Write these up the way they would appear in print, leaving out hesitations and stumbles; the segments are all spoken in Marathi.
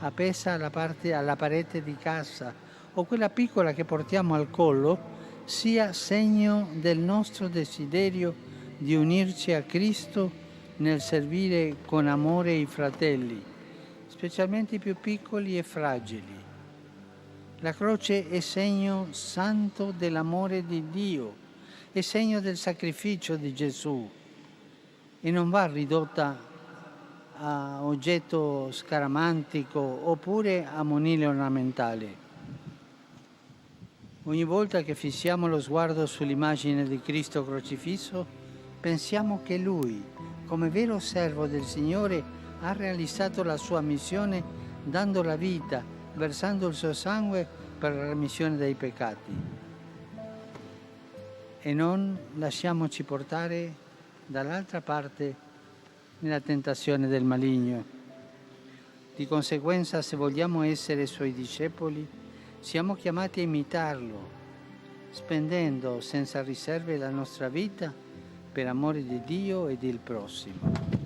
appesa alla parete di casa o quella piccola che portiamo al collo sia segno del nostro desiderio di unirci a Cristo nel servire con amore i fratelli, specialmente i più piccoli e fragili. La croce è segno santo dell'amore di Dio, è segno del sacrificio di Gesù e non va ridotta a oggetto scaramantico oppure a monile ornamentale. Ogni volta che fissiamo lo sguardo sull'immagine di Cristo crocifisso, pensiamo che Lui, come vero servo del Signore, ha realizzato la sua missione dando la vita, versando il suo sangue per la remissione dei peccati. E non lasciamoci portare dall'altra parte nella tentazione del maligno. Di conseguenza, se vogliamo essere Suoi discepoli, siamo chiamati a imitarlo, spendendo senza riserve la nostra vita per amore di Dio e del prossimo.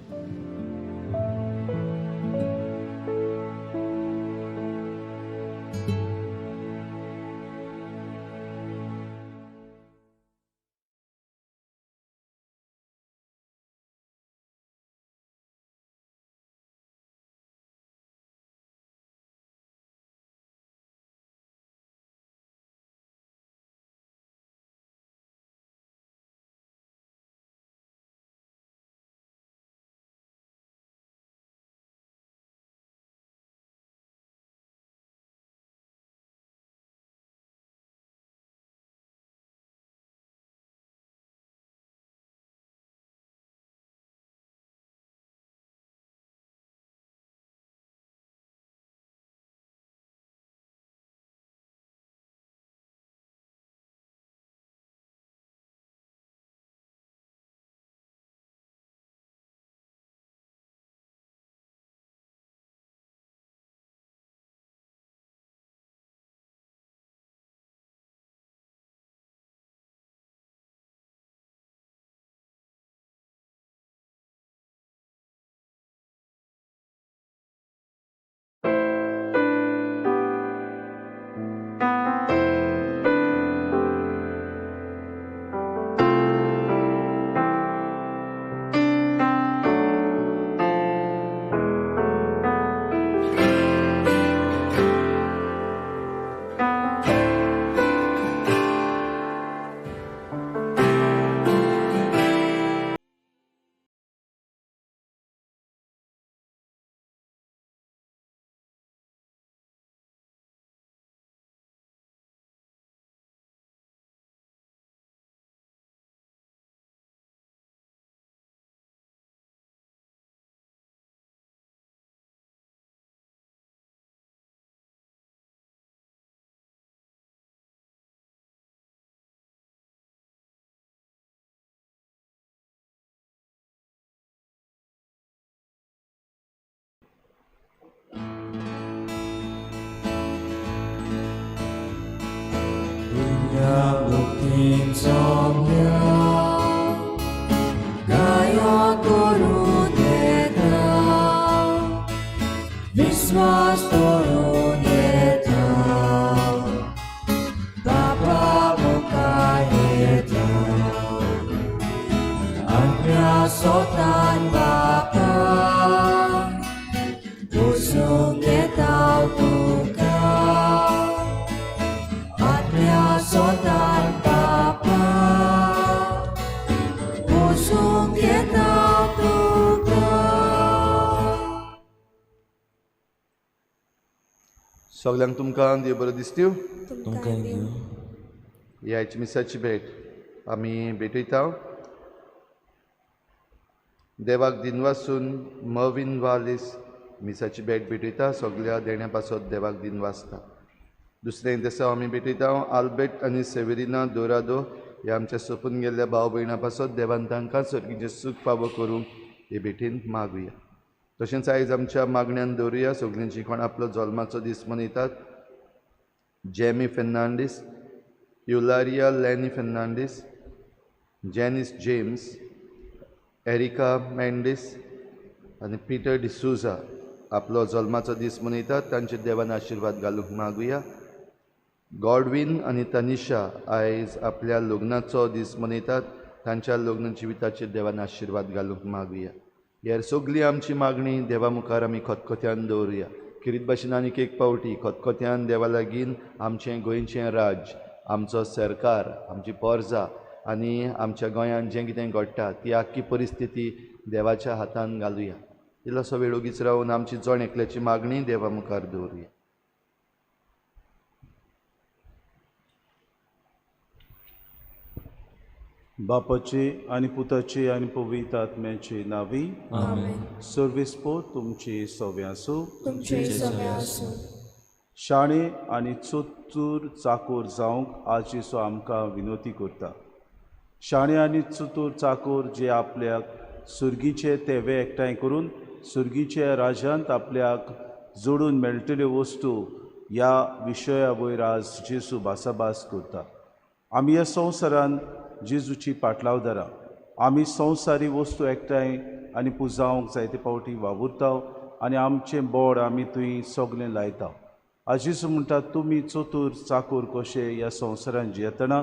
insomnia gaya turun neta Viswas turun neta Tapa muka neta Anya sotan bapa Pusung neta tuka Anya sotan bapa Pusung neta tuka सगल्यांक तुमकां देव बरो दिसत्यो तुमकां देव ह्याची मिसाची भेट आमी भेटयता देवाक दिनवासून मविन वालीस मिसाची भेट भेटयता सगल्या देण्या पासत देवाक दिन वाचता दुसरें दिसा आमी भेटयता आल्बर्ट आनी सेवेरिना दोरादो हे आमच्या सोपून गेल्ल्या भाव भयणां पासत देवान तांकां सर्गीचें सूख फावो करूंक हे भेटेन मागुया तशेंच आयज आमच्या मागण्यांत दवरुया सगळींची कोण आपलो जल्माचो दीस मनयतात Jamie Fernandes Eularia Lanny Fernandes Janice James Erica Mendes आनी पीटर डिसूजा आपलो जल्माचो दीस मनयतात तांचे देवान आशिर्वाद घालूंक मागुया. गॉडविन आनी तनिशा आयज आपल्या लग्नाचो दीस मनयतात तांच्या लग्न जिविताचेर देवान आशिर्वाद घालूंक मागुया. हेर सगळी आमची मागणी देवा मुखार आमी खतखत्यान दवरुया. किरीत भाशेन आनीक एक पावटी खतखत्यान देवा लागीं आमचें गोंयचें राज, आमचो सरकार, आमची पर्जा आनी आमच्या गोंयांत जें कितें घडटा ती आख्खी परिस्थिती देवाच्या हातान घालुया. इल्लोसो वेळ ओगीच रावन आमची जण एकल्याची मागणी देवा मुखार दवरुया. बापाची आनी पुताची आनी पवित्र आत्म्याची नावी. सर्वेस्पो तुमची सव्य आसूं. शाणे आनी चतूर चाकोर जावंक आज येसो आमकां विनोती करता. शाणे आनी चतूर चाकोर जे आपल्याक सुर्गीचे तेवे एकठांय करून सुर्गीच्या राजांत आपल्याक जोडून मेळटल्यो वस्तू ह्या विशया वयर आज जेजू भासाभास करता. आमी ह्या संवसारान जेजूची पाटलावदारां. आमी संवसारी वस्तू एकठांय आनी पुजावंक जायते पावटी वावुरताव आनी आमचें बोड आमी थंय सगलें लायता. आज जेजू म्हणटा तुमी चतूर चाकोर कशे ह्या संवसारान जियेतना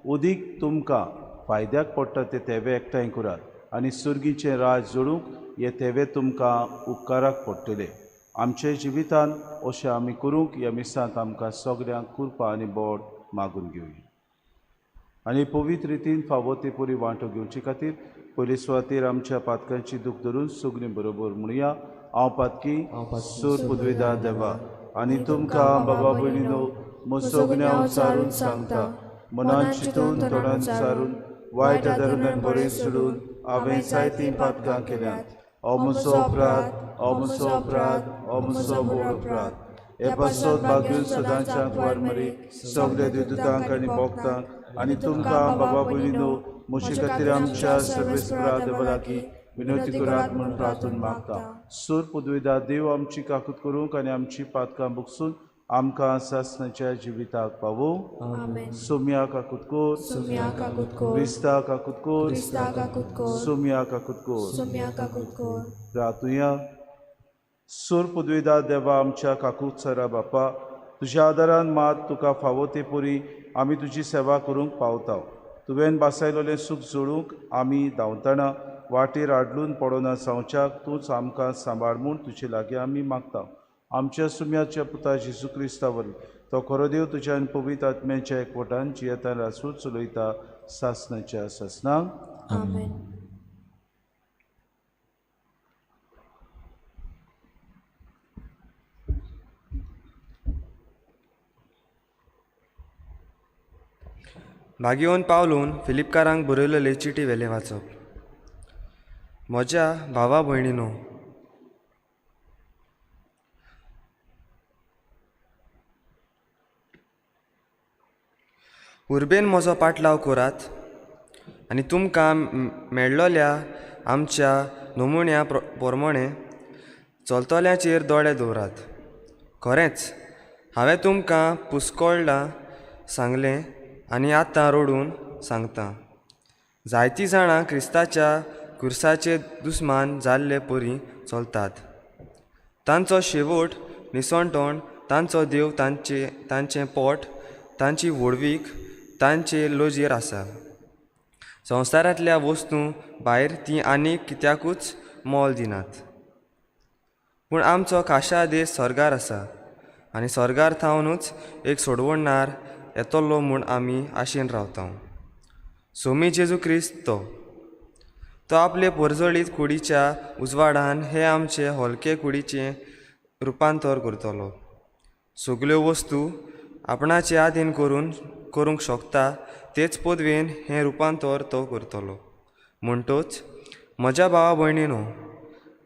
उदीक तुमकां फायद्याक पडटा ते तेवे एकठांय करात आनी सुर्गीचें राज जोडूंक हे तेवे तुमकां उपकाराक पडटले. आमचे जिवितान अशें आमी करूंक ह्या मिसांत आमकां सगल्यांक कृपा आनी बोड मागून घेवया. आनी पवित्र रितीन फावो ते परी वांटो घेवचे खातीर पयले सुवातेर आमच्या पातकांची दूख धरून सगळीं बरोबर म्हणुया. हांव पातकी सूर पुदवेदा देवा आनी तुमकां बाबा भयणीनो म्हजो सगळ्यांक सारून सांगता. मनान चिंतून तोंडान सारून वायट आदारान बरें सोडून हांवें जायतीं पातकां केल्यात. हो म्हजो अपराध, हो म्हजो अपराध, हो म्हजो व्हड अपराध. हे पासत भाग्यून सदांच्या वार मारी सगळ्या देवदूतांक आनी भक्तांक आनी तुमकां बाबा भयणीनो म्हजे खातीर आमच्या सर्वेस्परा देवा लागीं विनोती करात म्हूण प्रार्थना मागता. सूर पुदवेदा देव आमची काकूत करूंक आनी आमची पातकां बुकसून आमकां सासणाच्या जिविताक पावोवंक. सोम्या काकूत कोर, क्रिस्ता काकूत कोर, सोम्या काकूत कोर. प्रार्थुया. सूर पुदवेदा देवा आमच्या काकूत सरा बापा, तुज्या आदारान मात तुका फावो ते परी आमी तुजी सेवा करूंक पावता. तुवें बासायलोलें सूख जोडूंक आमी धांवतना वाटेर आडलून पडोना जावच्याक तूंच आमकां सांबाळ म्हूण तुजे लागीं आमी मागता. आमच्या सुम्याच्या पुता जेजू क्रिस्ता वरवीं तो खरो देव तुज्या आनी पवित्र आत्म्याच्या एकवटान जियेता रासूं चलयता सासणाच्या सासणांक. भाग्यवन पावलून फिलिपकारांक बरयलेले चिटी वेले वाचप. म्हज्या भावा भयणीनो, उर्बेन म्हजो पाटलाव करात आनी तुमकां मेळ्ळोल्या आमच्या नमुन्या प्रमाणे चलतल्यांचेर दोळे दवरात. खरेंच हांवें तुमकां पुस्कोळ्ळां सांगलें आनी आतां रडून सांगता. जायतीं जाणां क्रिस्ताच्या खुर्साचे दुस्मान जाल्ले परी चलतात. तांचो शेवट निसणटोण, तांचो देव तांचें पोट, तांची व्हडवीक तांचे लोजेर आसा. संवसारांतल्या वस्तू भायर तीं आनीक कित्याकूच मोल दिनात. पूण आमचो खाशा देश स्वर्गार आसा आनी स्वर्गार थावनूच एक सोडवणणार येतलो म्हूण आमी आशेन रावता. सोमी जेजू क्रिस्त तो आपले परजळीत कुडीच्या उजवाडान हे आमचे हलके कुडीचें रुपांतर करतलो. सगल्यो वस्तू आपणाचे आधीन करूंक शकता तेच पदवेन हें रुपांतर तो करतलो. म्हणटूच म्हज्या भावा भयणीनो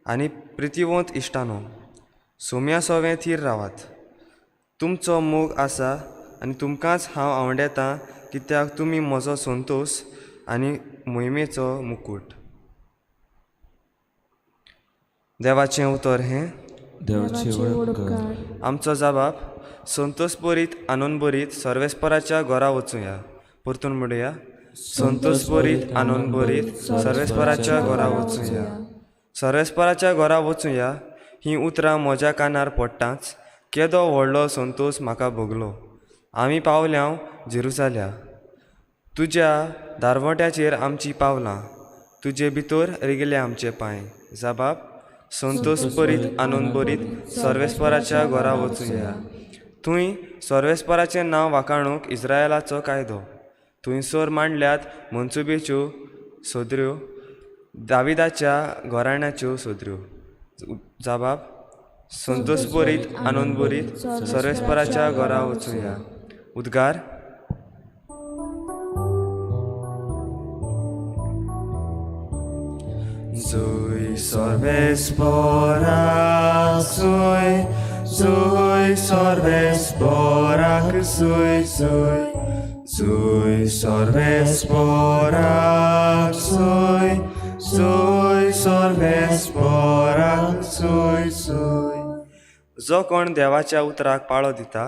आनी प्रितीवंत इश्टानो, सोम्या सोवें थीर रावात. तुमचो मोग आसा आनी तुमकांच हांव आवडेतां, कित्याक तुमी म्हजो संतोश आनी मोहिमेचो मुकूट. देवाचें उतर हें आमचो जबाब. संतोष बरीत आनंद बरीत सर्वेस्पराच्या घरा वचूया. परतून म्हणुया, संतोष बरीत आनंद बरीत सर्वेस्पराच्या घरा वचूया. सर्वेस्पराच्या घरा वचूया ही उतरां म्हज्या कानार पडटाच केदो व्हडलो संतोश म्हाका भोगलो. आमी पावल्याव जेरुसाल्या. तुज्या दारवट्याचेर आमची पावलां. तुजे भितर रिगले आमचे पांय. जबाब संतोष बरीत आनंद बरीत सर्वेस्पराच्या घरा वचूया. थंय सर्वेस्पराचें नांव वाखाणूंक इस्रायेलाचो कायदो. थंयसर मांडल्यात मनसुबेच्यो सोदऱ्यो, दाविदाच्या घराण्याच्यो सोदऱ्यो. जबाब संतोष बरीत आनंद बरीत सर्वेस्पराच्या घरा वचूया. उद्गार Zui sorvesporak zui, zui sorvesporak zui, zui, zui sorvesporak zui, zui sorvesporak zui, zui. जो कोण देवाच्या उतराक पाळो दिता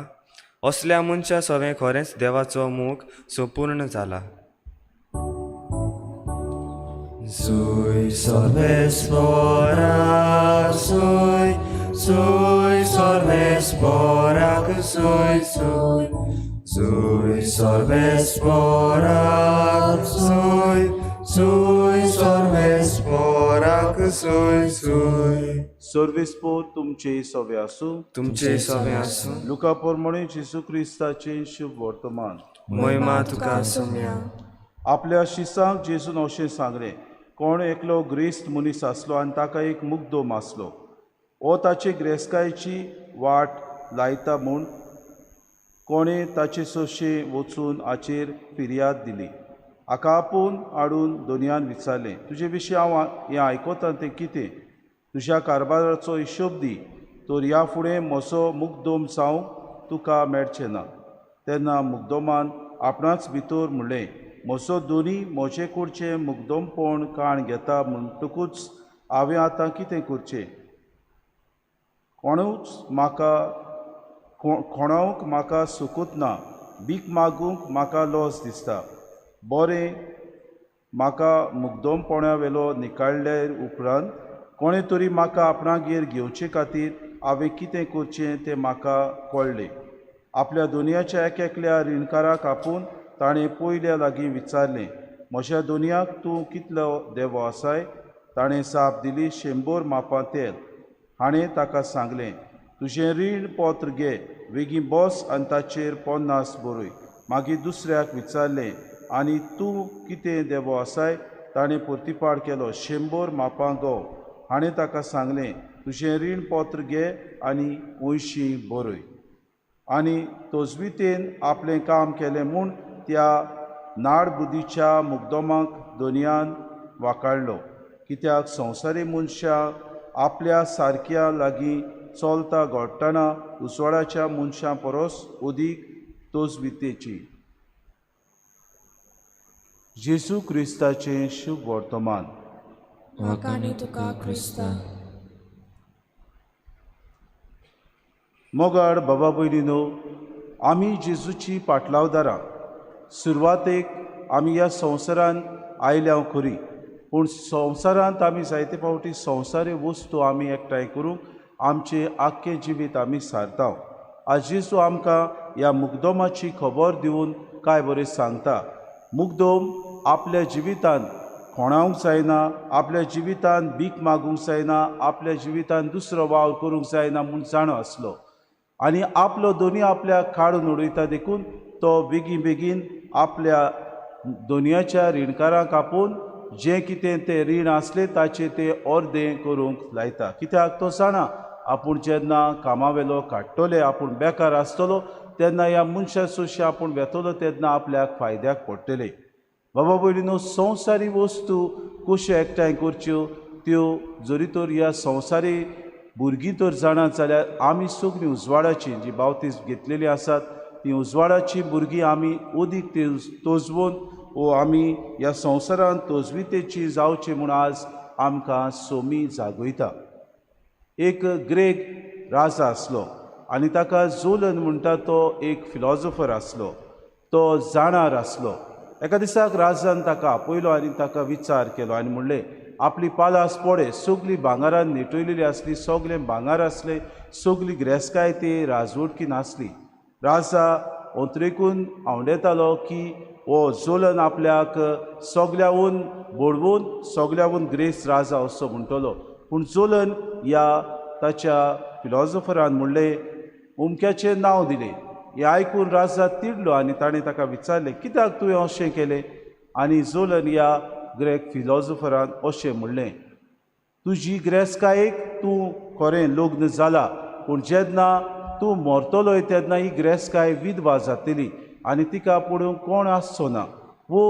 असल्या मनशा सवें खरेंच देवाचो मोग संपूर्ण जाला. Zui sorvesporak zui, zui sorvesporak zui, zui, zui sorvesporak zui, zui sorvesporak zui, zui. सर्वेस्पोर तुमचे सवे आसूं. तुमचे सवें आसूं. लुका प्रमाणे जेजू क्रिस्ताचे शुभ वर्तमान. महिमा तुका सम्या. आपल्या शिसांक जेजून अशें सांगलें, कोण एकलो ग्रेस्त मनीस आसलो आनी ताका एक मुग्धोम आसलो. हो ताचे ग्रेस्तकायेची वाट लायता म्हूण कोणें ताचे सोशे वचून हाचेर फिर्याद दिली. हाका आपूण हाडून दोनयान विचारलें, तुजे विशीं हांव हें आयकतां तें कितें? तुज्या कारबाराचो हिशोब दी, तर ह्या फुडें म्हजो मुग्धोम जावंक तुका मेळचें ना. तेन्ना मुग्धोमान आपणाच भितर म्हणलें, म्हजो दोनी म्हजे कडचें मुग्धोमपण काण घेता म्हणटकूच हांवें आतां कितें करचें? कोणाक म्हाका सुकूत ना. भीक मागूंक म्हाका लॉस दिसता. बरें, म्हाका मुग्धोमपणा वेलो निकाळले उपरांत कोणें तरी म्हाका आपणागेर घेवचे खातीर हांवें कितें करचें तें म्हाका कळ्ळें. आपल्या दोनयाच्या एकल्या रिणकाराक आपूण ताणें पयल्या लागीं विचारलें, म्हज्या दोनयाक तूं कितलो देवो आसाय? ताणें साप दिली, 100 मापां तेल. हाणें ताका सांगलें, तुजें रीण पत्र घे, बेगीन बस आनी ताचेर 50 बरय. मागीर दुसऱ्याक विचारलें, आनी तूं कितें देवो आसाय? ताणें परतीपाड केलो, 100 मापां गंव. हाणें ताका सांगलें, तुजें रीण पत्र घे आनी 80 बरय. आनी तोजवितेन आपलें काम केलें म्हूण त्या नाडबुदीच्या मुग्धोमाक दोनयान वाखाणलो. कित्याक संवसारी मनशा आपल्या सारक्या लागीं चलता घडटना उजवाडाच्या मनशां परस अदीक तोजवितेची. जेजू क्रिस्ताचें शुभ वर्तमान. म्हाकानी तुका क्रिस्ता. मोगाड बाबा भयणीनो, आमी जेजूची पाटलावदारां. सुरवातेक आमी ह्या संवसारांत आयल्या खरी, पूण संवसारांत आमी जायते फावटी संवसारी वस्तू आमी एकठांय करूंक आमचें आख्खें जिवीत आमी सारता. आज जेजू आमकां ह्या मुग्धोमाची खबर दिवन कांय बरें सांगता. मुग्धोम आपल्या जिवितांत खोणावंक जायना, आपल्या जिवितांत भीक मागूंक जायना, आपल्या जिवितांत दुसरो वावर करूंक जायना म्हूण जाणो आसलो. आनी आपलो दोनी आपल्याक काडून उडयता देखून तो बेगीन आपल्या दोनयाच्या रिणकारांक आपूण जें कितें तें रीण आसलें ताचें तें अर्दें करूंक लायता. कित्याक तो जाणा आपूण जेन्ना कामावेलो काडटले, आपूण बेकार आसतलो तेन्ना ह्या मनशा सोशी आपूण वेतलो तेन्ना आपल्याक फायद्याक पडटले. बाबा भयणीनो, संवसारी वस्तू कश्यो एकठांय करच्यो त्यो जरी तर ह्या संवसारी भुरगीं तर जाणात जाल्यार आमी सगळीं उजवाडाची जी बावतीस घेतलेली आसात ती उजवाडाची भुरगीं आमी अदीक तोजवून वो आमी ह्या संवसारांत तोजवितेची जावची म्हूण आज आमकां सोमी जागयता. एक ग्रेक राजा आसलो आनी ताका जोलन म्हणटा तो एक फिलॉसॉफर आसलो. तो जाणार आसलो. एका दिसाक राजान ताका आपयलो आनी ताका विचार केलो आनी म्हणलें, आपली पालास पोळे सगळी भांगारान नेटयलेली आसली, सगळें भांगार आसलें, सगळी गिरेस्तकाय ती राजवटकीन आसली. राजा अंतरेकून आवडेतालो की हो जोलन आपल्याक सगळ्याहून बोडवून सगळ्याहून ग्रेस राजा असो म्हणटलो. पूण जोलन ह्या ताच्या फिलॉसॉफरान म्हणलें, उमक्याचें नांव दिलें. हें आयकून राजा तिडलो आनी ताणें ताका विचारलें, कित्याक तुवें अशें केलें? आनी जोलन ह्या ग्रेक फिलॉसॉफरान अशें म्हणलें, तुजी ग्रेस्तकायेक तूं खरें लग्न जाला, पूण जेन्ना तूं मरतलोय तेन्ना ही ग्रेस्तकाय विधवा जातली आनी तिका पळोवंक कोण आसचो ना. वो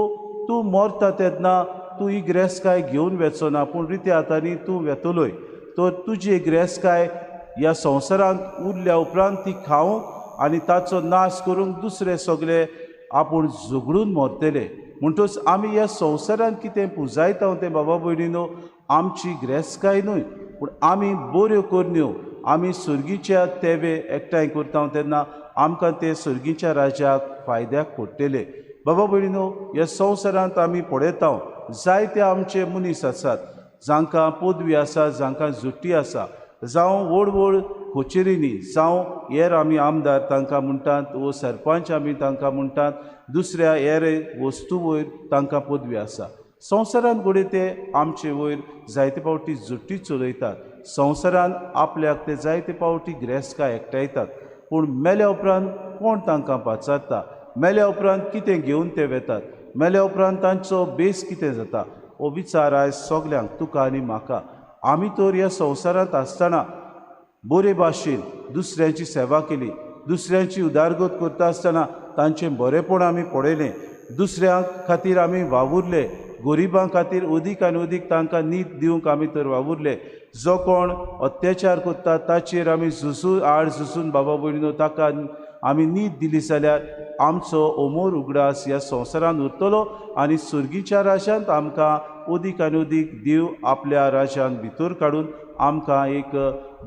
तूं मरता तेन्ना तूं ही ग्रेस्तकाय घेवन वचचो ना, पूण रित्या आतांनी तूं वेतलोय. तर तुजी ग्रेस्तकाय ह्या संवसारांत उरल्या उपरांत ती खावंक आनी ताचो नाश करूंक दुसरे सगळे आपूण झगडून मरतले. म्हणटच आमी ह्या संवसारांत कितें पुजायता तें बाबा भयणीनो आमची ग्रेस्तकाय न्हय, पूण आमी बऱ्यो करण्यो आमी सुर्गीच्या तेवे एकठांय करता तेन्ना आमकां ते सुर्गीच्या राजाक फायद्याक पडटले. बाबा भयणीनो, ह्या संवसारांत आमी पळयता जायते आमचे मनीस आसात, जांकां पदवी आसा, जांकां जुट्टी आसा, जावं व्हड व्हड कचेरींनी, जावं हेर आमी आमदार तांकां म्हणटात, वो सरपंच आमी तांकां म्हणटात, दुसऱ्या हेर वस्तू वयर तांकां पदवी आसा. संवसारांत घडये ते आमचे वयर जायते फावटी जुट्टी चलयतात. संवसारांत आपल्याक ते जायते फावटी गिरेस्तकाय एकठांयतात, पूण मेल्या उपरांत कोण तांकां पाचारता? मेल्या उपरांत कितें घेवन ते वेतात? मेल्या उपरांत तांचो बेस कितें जाता? हो विचार आयज सगल्यांक, तुका आनी म्हाका. आमी तर ह्या संवसारांत आसतना बरे भाशेन दुसऱ्यांची सेवा केली, दुसऱ्यांची उदारगत करता आसतना तांचें बरेपण आमी पळयलें, दुसऱ्यां खातीर आमी वावुरले, गरिबां खातीर अदीक आनी अदीक तांकां नीत दिवंक आमी तर वावुरले. जो कोण अत्याचार करता ताचेर आमी आड झुजून बाबा भयणीनो ताका आमी नीत दिली जाल्यार आमचो अमोर उगडास ह्या संवसारांत उरतलो आनी सुर्गीच्या राजांत आमकां अदीक आनी अदीक देव आपल्या राजान भितर काडून आमकां एक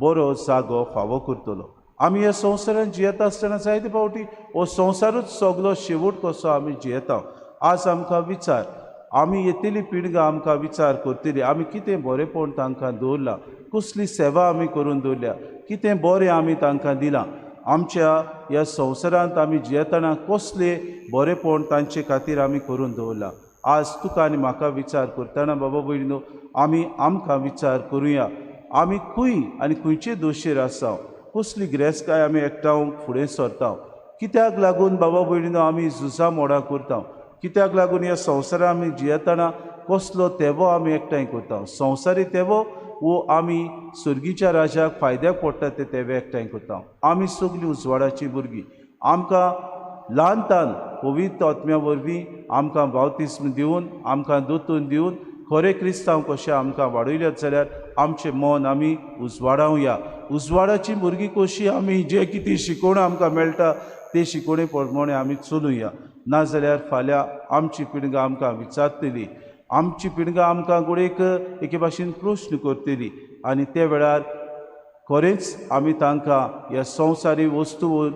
बरो जागो फावो करतलो. आमी ह्या संवसारांत जियेता आसतना जायते फावटी हो संवसारूच सगलो शेवट कसो आमी जियेता. आज आमकां विचार, आमी येतली पिळगा आमकां विचार करतली, आमी कितें बरेपण तांकां दवरलां, कसली सेवा आमी करून दवरल्या, कितें बरें आमी तांकां दिलां. आमच्या ह्या संवसारांत आमी जियेतना कसले बरेपण तांचे खातीर आमी करून दवरलां. आज तुका आनी म्हाका विचार करतना बाबा भयणीनो आमी आमकां विचार करुया, आमी खंय आनी खंयचे दोशेर आसा, कसली गिरेस्तकाय आमी एकठांवंक फुडें सरता, कित्याक लागून बाबा भयणीनो आमी झुजां मोडां करता, कित्याक लागून ह्या संवसारांत आमी जियेतना कसलो तेवो आमी एकठांय करता. संवसारी तेवो वो आमी सुर्गीच्या राजाक फायद्याक पडटा ते तेवे एकठांय करता. आमी सगलीं उजवाडाची भुरगीं, आमकां ल्हानतान पवित्र आत्म्या वरवीं आमकां बावतिस्म दिवन, आमकां दोतोन दिवन खरे क्रिस्तांव कशें आमकां वाडयल्यात जाल्यार आमचें मन आमी उजवाडावया. उजवाडाची भुरगीं कशीं आमी जे कितें शिकोवण आमकां मेळटा ते शिकोवणे प्रमाणे आमी चलुया. नाजाल्यार फाल्यां आमची पिळगा आमकां विचारतली, आमची पिळगा आमकां घोडेक एके भाशेन प्रश्न करतली आनी ते वेळार खरेंच आमी तांकां ह्या संवसारी वस्तूवर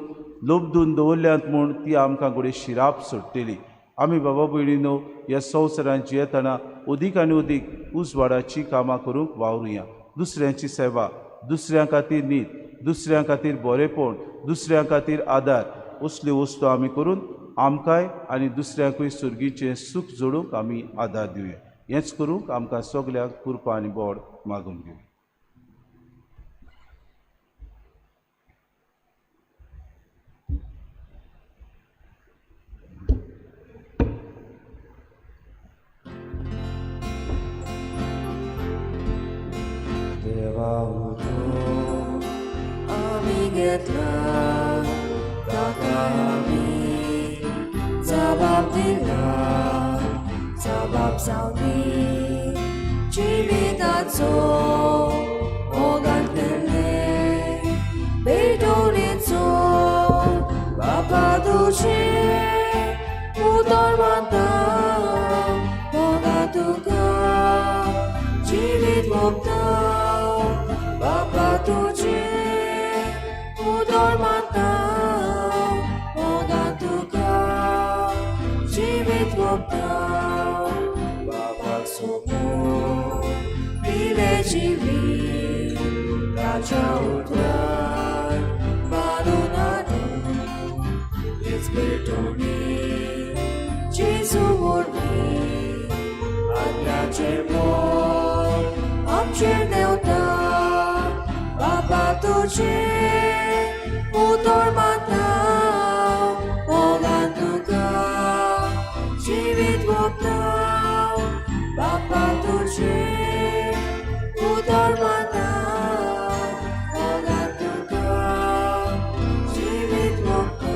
लोबदून दवरल्यांत म्हूण ती आमकां घोडे शिराप सोडटली. आमी बाबा भयणीनो ह्या संवसारांत जियेतना अदीक आनी अदीक उजवाडाची कामां करूंक वावरुया. दुसऱ्यांची सेवा, दुसऱ्यां खातीर नीत, दुसऱ्यां खातीर बरेपण, दुसऱ्यां खातीर आदार, असल्यो वस्तू आमी करून आमकांय आनी दुसऱ्यांकूय सुर्गीचें सूख जोडूंक आमी आदार दिवया. हेंच करूंक आमकां सगल्यांक कृपा आनी बोड मागून घेवया. देवा आमी घेतला ताका आमी जबाब दिला, जबाब जावनी जिविताचो जिवीत ताच्या उद्धार मारून हाडून हीच भेटोवणी जेजू वरवीं आज्ञाचे मोल आमचेर देंवता बापा तुजे उतर माता मोगान तुका जिवीत भोगता बापा तुजे उतर माता मोगान तुका जिवीत भोगता.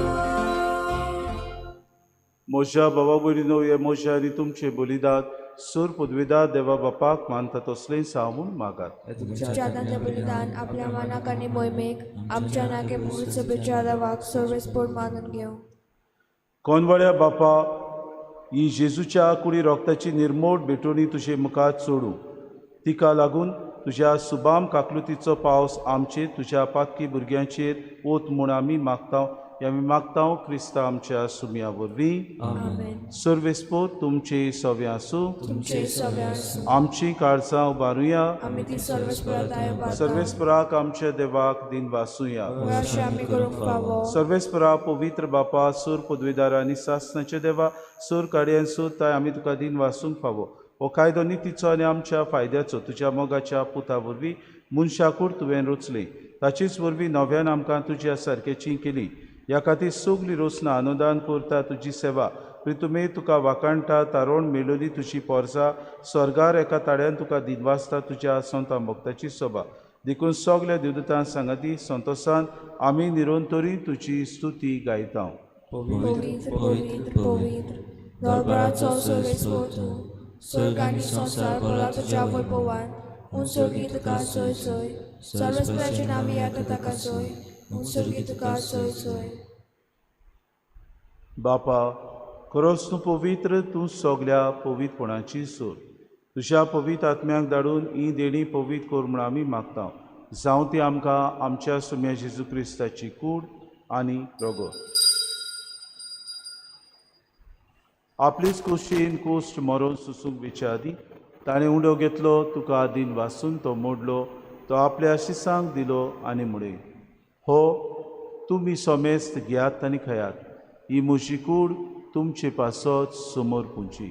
मोशा बाबा भयणीनो हे मोशा आनी तुमचे बलिदान सूर पदवीदार देवा बापाक मानता तसलें सामून मागात. जादांतलें बलिदान आपल्या मनाक आनी मोहिमेक आमच्या नाके पवित्र सभेच्या देवाक सर्वेस्पोट मानून घेवं. कोनवळ्या बापा ही जेजूच्या कुडी रोगताची निर्मोट भेटोवणी तुजे मुखार सोडूं. तिका लागून तुज्या सुबाम काकलुतीचो पावस आमचेर तुज्या पातकी भुरग्यांचेर वत म्हूण आमी मागता. आमी मागता क्रिस्ता आमच्या सुमया वरवीं. आमेन. सर्वेस्पोत तुमचे सव्य आसूं. तुमचे सगळे आसूं. आमची काळजां उबारुया. आमी ती सर्वेस्पराताय उबारता. सर्वेस्पराक आमच्या देवाक दिन वासूया. अशें आमी करूंक फावो. सर्वेस्परा पवित्र बापा सूर पदवीदार आनी सासणाचे देवा सूर काडयेन सुद्दां आमी तुका दिन वासूंक फावो. हो कायदो नितीचो आनी आमच्या फायद्याचो तुज्या मोगाच्या पुता वरवीं मनशाकूड तुवें रचले. ताचीच वरवीं नव्यान आमकां तुज्या सारकेची केली. ह्या खातीर सगळीं रोसना अनुदान करता तुजी सेवा. तुमी तुका वाकाणटा तारोण मेलोली तुजी पोरसां स्वर्गार एका ताड्यान तुका दिनवासता तुज्या संतां भक्ताची सभा. देखून सगल्या देवदूतां सांगाती संतोशान आमी निरंतरी तुजी स्तुती गायता. पवित्र पवित्र पवित्र दरबाराचो सर्वेस्पोत तूं. स्वर्ग आनी संवसार भरला तुज्या वैभवान. उंचरगी तुका सोय सोय. सर्वेस्पराची नावी येता ताका सोय. उंचरगी तुका सोय सोय. बापा खरोच तूं पवित्र. तूं सगल्या पवित्रपणाची सोर. तुज्या पवित्र आत्म्याक धाडून ही देणी पवित्र कर म्हूण आमी मागता. जावं ती आमकां आमच्या सुम्या जेजू क्रिस्ताची कूड आनी रोगो. आपलीच कुशीन कुश्ट मरोन सुसूंक विचारी ताणें उंडो घेतलो. तुका दिन वासून तो मोडलो. तो आपल्या शिसांक दिलो आनी म्हणले हो तुमी सोमेस्त घेयात आनी खयात. ही म्हजी कूड तुमचे पासत समोर पुंची.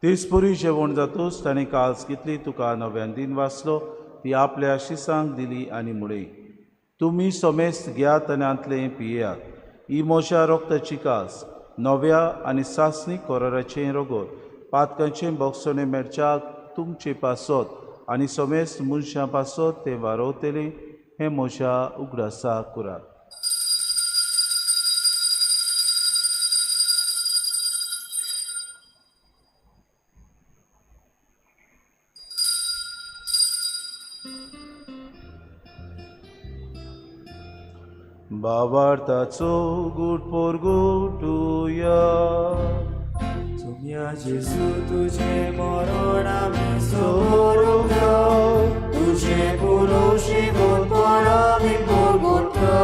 तेच परी जेवण जातूच ताणें काल्स घेतली. तुका नव्यान दिन वाचलो. ती आपल्या शिसांक दिली आनी म्हणले तुमी सोमेस्त घेयात आनी आंतलें पियेयात. ही मोशा रोगताची कास नव्या आनी सासणीक कोराराचें रोगोत पातकांचें बोगसोणें मेळच्याक तुमचे पासत आनी सोमेस्त मनशां पासत तें वारोवतलें. हें मोशा उगडासा करात. बाबार्थाचो गूट पोरगुटुया. सुमया जेजू तुझे मरण आमी सोडूंका. तुझे पुरुषी गोडपण आमी पोरगुटता.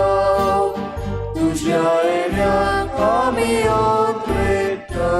तुज्या येण्याक आमी उद्रेकता.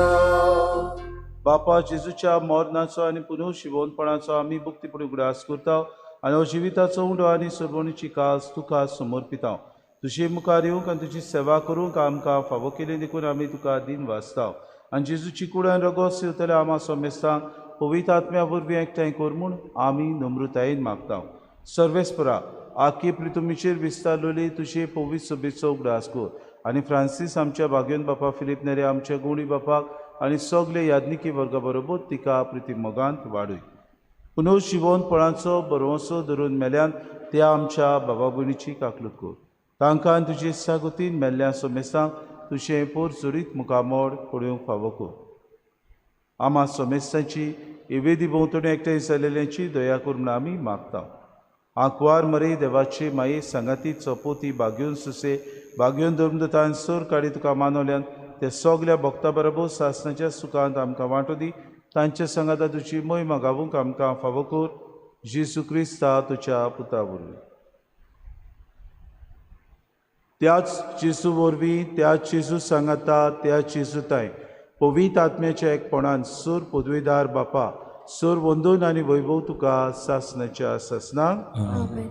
बापा जेजूच्या मरणाचो आनी पुनर्शिवोनपणाचो आमी भक्तीपणी उगडास करता. आनी जिविताचो उंडो आनी सोडवणीची कास तुका समर्पिता. तुजे मुखार येवंक आनी तुजी सेवा करूंक आमकां फावो केली. देखून आमी तुका दिन वाचता. आनी जेजूची कुडान रगत सिवतले आमा सोमेस्तांक पवित्र आत्म्या वरवीं एकठांय कर म्हूण आमी नम्रतायेन मागता. सर्वेस्परा आख्खे प्रितुमीचेर विस्तारलेली तुजे पवित्र सभेचो उगडास कर. आनी फ्रांसीस आमच्या भाग्यवन बापा फिलीप नेरे आमच्या गुणी बापाक आनी सगळे यादनिकी वर्गा बरोबर तिका प्रिती मोगांत वाडय. पुनर्शिवोनपणाचो बरोवसो धरून मेल्यान त्या आमच्या बाबा भयणीची काकलूत कर. तांकां तुजे सागुतीन मेल्ल्या सोमेस्तांक तुजें पोरचुरीत मुखामोड पळोवंक फावो कर. आमा सोमेस्तांची एवेदी भोंवतणी एकठांय जालेल्यांची दया कर म्हूण आमी मागता. आंकवार मरे देवाचे माये सांगाती चपोती भाग्योन सुसे भाग्योन धर्मदतान सोर काडी तुका मानवल्यान त्या सगल्या भक्तां बरोबर सासणाच्या सुखांत आमकां वांटो दी. तांच्या सांगाता तुजी मोहीम गावूंक आमकां फावो कर. जेजू क्रिस्ता तुज्या पुता वरवीं. त्याच जेजू वरवीं त्याच जेजू सांगाता त्याच जेजू ताय पवित्र आत्म्याच्या एकपणान सूर पदवीदार बापा सूर वंदन आनी वैभव तुका सासनाच्या सासनाक आमेन.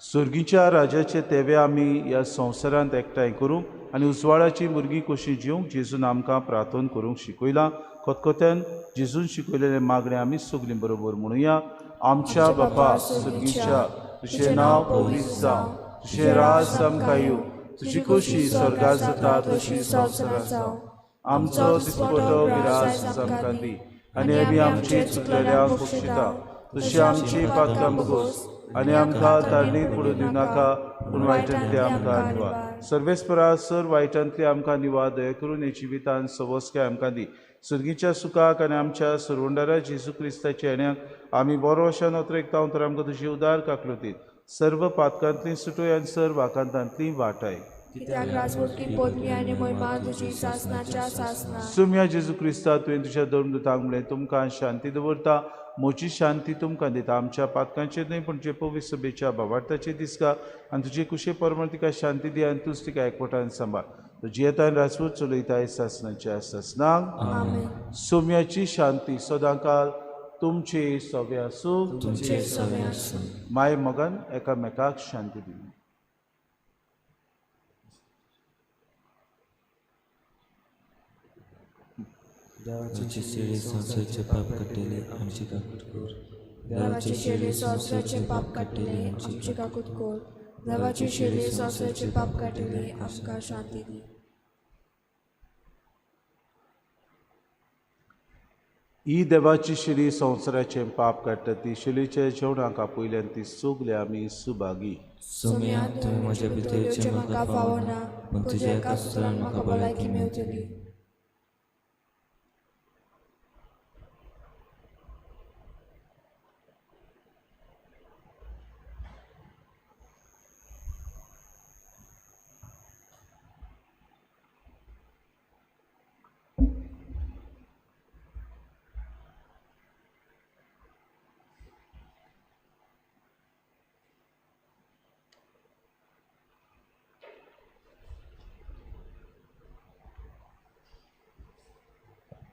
सुर्गीच्या राजाचे तेवे आमी ह्या संवसारांत एकठांय करूंक आनी उजवाडाची भुरगीं कशीं जिवंक जेजून आमकां प्रार्थना करूंक शिकयलां. कोतकोत्यान जेजून शिकयलेले मागणे आमी सगलीं बरोबर म्हणुया. आमच्या बापा सुर्गीच्या तुजें नांव पवित्र जावं, तुजें राज आमकां येवं, तुजी खोशी स्वर्गांत जाता तशी संवसारांत जावं. आमचो दिसपटो विरास आमकां दी आनी आमी आमची चुकलेल्यांक बक्षिता तशी आमची पातकां बगोस आनी आमकां तारणीत पडूं दिवं नाका पूण वायटांतली आमकां निवाड. सर्वेस्परा सर वायटांतली आमकां निवाड दया करून हे जिवितांत सवस्काय आमकां दी. सुर्गीच्या सुखाक आनी आमच्या सरवंडारा जेजू क्रिस्ताच्या येण्याक आमी बरो वशान अत्रेक तावन तर आमकां तुजी उदार काकलुतीत सर्व पातकांतली सुटोय आनी सर्व वाकांतांतली वाटाय. कित्याक राजवटी पोटली आनी महिमा तुजी सासनाच्या सासना. सुम्या जेजू क्रिस्ता तुवें तुज्या धर्मदूतांक म्हणलें तुमकां शांती दवरता, म्हजी शांती तुमकां दिता. आमच्या पातकांचेर न्हय पूण तुजे पवित्र सभेच्या भावार्थाचेर दिसका आनी तुजे कुशे परमळ तिका शांती दी आनी तूंच तिका एकवटान सांबाळ. तुजी येतान राजपूत चलयताय सासनाच्या सासनाक आमेन. सोम्याची शांती सदांकाळ तुमचे सवे आसूं. तुमचे सवे आसूं. माय मगन एकामेकाक शांती दी. देवाची शिडी संवसाराचे पाप काडलेले आमची काकूट कोर. देवाची शिडी संवसाराचे पाप काडलेले आमची काकूट कोर. देवाची शिडी संवसाराचे पाप काडलेले आमकां शांती दी. ही देवाची शिडी संवसाराचे पाप काडटा ती शिलीच्या जेवणाक आपयल्यान ती सोगले आमी सुभागी. सोम्या तुवें म्हज्या भितरचे म्हाका फावना पूण तुज्या एका सुत्रान म्हाका भलायकी मेवतली.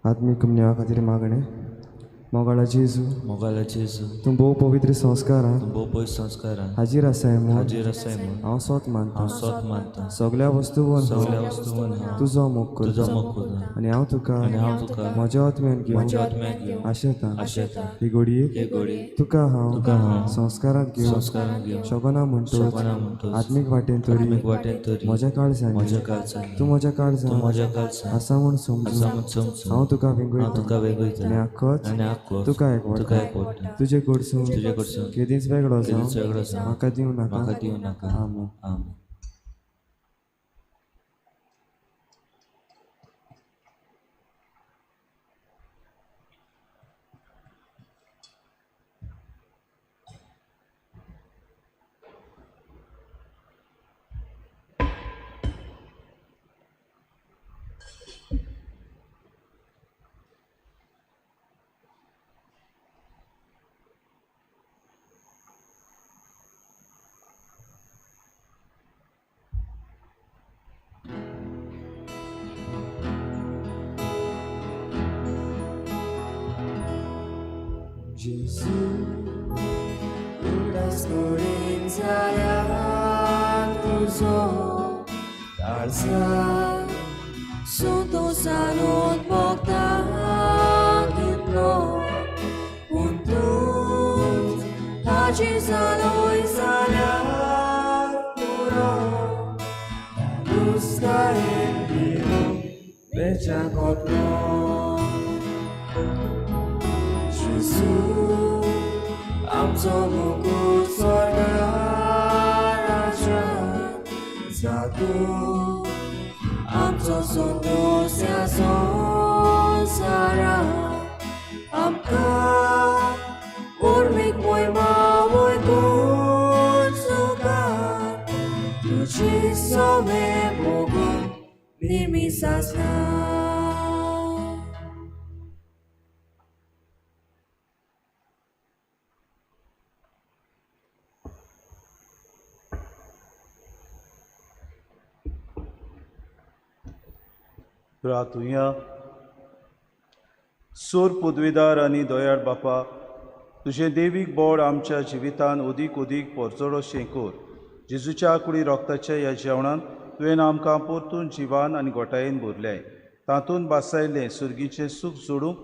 आत्मिक कमन्या खातीर मागणे. मोगाळा जेजू मोगाला जेजू तूं भोव पवित्र संस्कारां भोव पयस संस्कारान हाजीर आसाय म्हूण हाजीर आसाय म्हूण हांव स्वत मानता. हांव स्वत मानता. सगळ्या वस्तूंवर सगळ्या वस्तूंवर हांव तुजो मोग तुजो करता मोग करता आनी हांव तुका आनी हांव तुका म्हज्या आत्म्यान म्हज्या घेवन आत्म्याक घेवन आशेता. आशेता. ही घडये हे घडये तुका तुका हांव हांव संस्कारांत घेवन संस्कारान घेवन शोभना म्हणटोच शोभना म्हणटोच आत्मीक वाटेन तरी आत्मीक वाटेन तरी म्हज्या काळजांत म्हज्या काळजांत तूं म्हज्या तूं काळजांत म्हज्या काळजांत आसा म्हूण आसा समजून म्हूण समजून हांव तुका हांव वेगळयता तुका वेगळयता आनी आख्खोच आनी आख्खोच तुका तुका एकवटा. एकवटा. तुजे कडसून तुजे कडसून केदींच वेगळो केदींच जावं वेगळो जावं म्हाका दिवं म्हाका नाका. दिवं नाका. आमेन. आमेन. उदास कडेन जाल्यार तुजो काळजां संतोषानूत भोगता कितलो पूण तूं ताची जालोय जाल्यार पुरो दुस्काळेन भिवून बेच्या कोतलो. जेजू आमचो मुकूट स्वर्गार राज्यांत जातूं आमचो संतोश ह्या संवसारांत आमकां उर्मीक मोहिमा वैकून सुखार तुजी सवे मोगून नेहमी सासना. प्रार्थुया. सूर पदवीदार आनी दोयाळ बापा, तुझे देवीक बोड आमच्या जिवितान उदीक उदीक पोरजोडोशें कोर. जेजूच्या कुडी रोगताच्या ह्या जेवणान तुवें आमकां परतून जिवान आनी गोटायेन भरल्याय. तातूंत बासायलें सुर्गीचें सूख जोडूंक